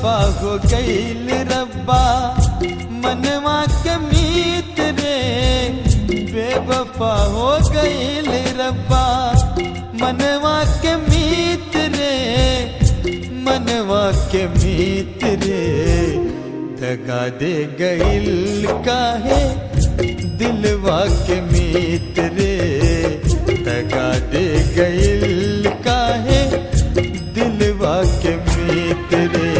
बेवफा हो गईल रब्बा मनवा के मीत रे, बेवफा हो गईल रब्बा मनवा के मीत रे, मनवा के मीत रे। दगा दे गईल काहे दिलवा के मीत रे, दगा दे गईल काहे दिलवा के मीत रे।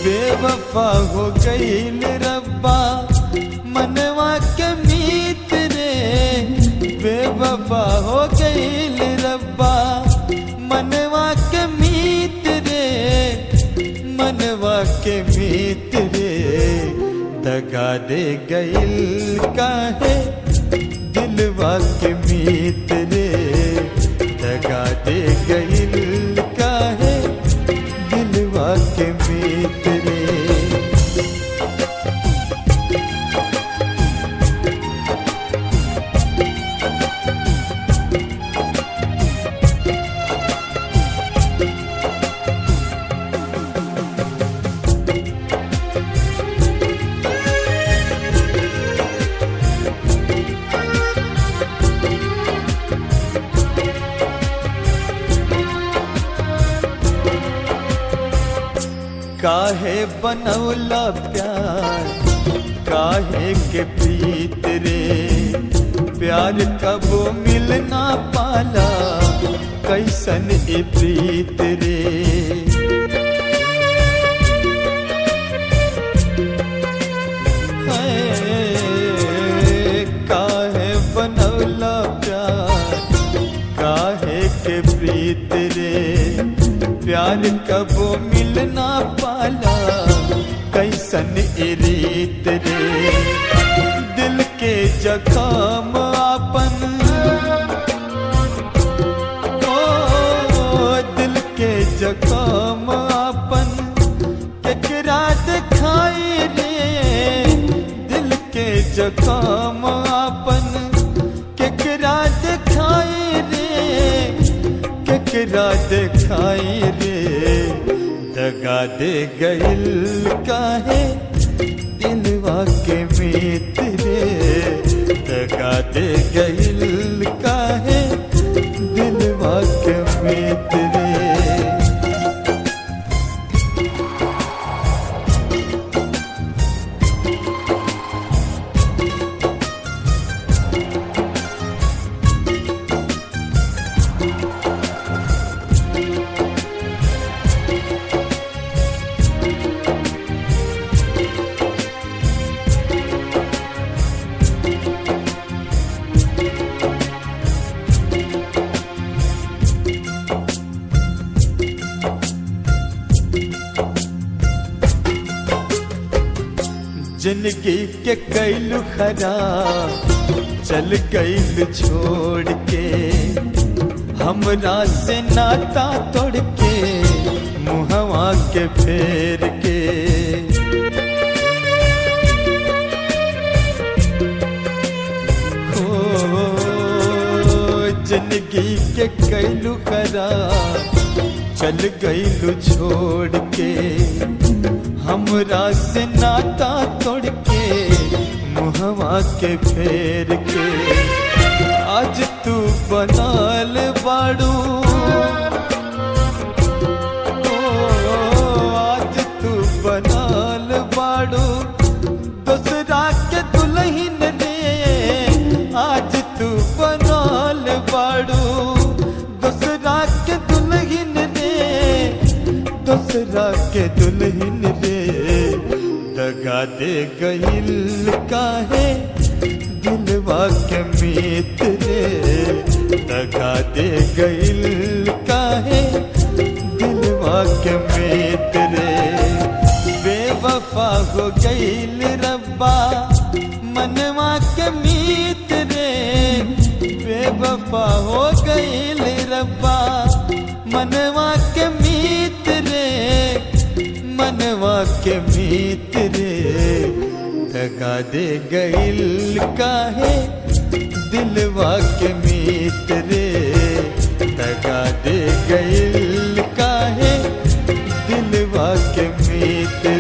बेवफा हो गईल रब्बा मनवा के मीत रे, बेवफा हो गईल रब्बा मनवा के मीत रे, मनवा के मीत रे। दगा दे गईल काहे दिलवा के मीत रे, दगा दे गईल काहे दिलवा के मीत रे। काहे बनौला प्यार काहे के प्रीत रे, प्यार कबो मिलना पाला कैसन ए प्रीत रे। काहे बनौला प्यार काहे के प्रीत रे, प्यार कबो मिलना पाला कैसन ए रीत रे। दिल के जख्म आपन दिल के जख्म आपन केकरा दिखाई रे, दिल के जख्म आपन केकरा दिखाई रे, केकरा दिखाई रे। दगा दे गईल काहे दिलवा के मीत रे, दगा दे गईल काहे दिलवा के मीत रे। जिंदगी के कैलू खराब चल गईल छोड़ के, हमरा से नाता तोड़ के मुहवा के फेर के। जिंदगी के कैलू खराब चल गईल छोड़ के, हमरा से नाता तोड़ के मुहवा के फेर के। आज तू बनाल बाड़ू आज तू बनाल बाड़ू दूसरा के दुल्हन रे, आज तू बनाल बाड़ू दूसरा के दुल्हन रे, दूसरा के दुल्हन रे। दगा दे गईल काहे दिलवा के मीत रे, दगा दे गईल काहे दिलवा के मीत रे। बेवफा हो गईल रब्बा मनवा के मीत रे, बेवफा हो गईल रब्बा मनवा के मीत रे, मनवा के मीत रे। दगा दे गईल काहे दिलवा के मीत रे, दगा दे गईल काहे दिलवा के मीत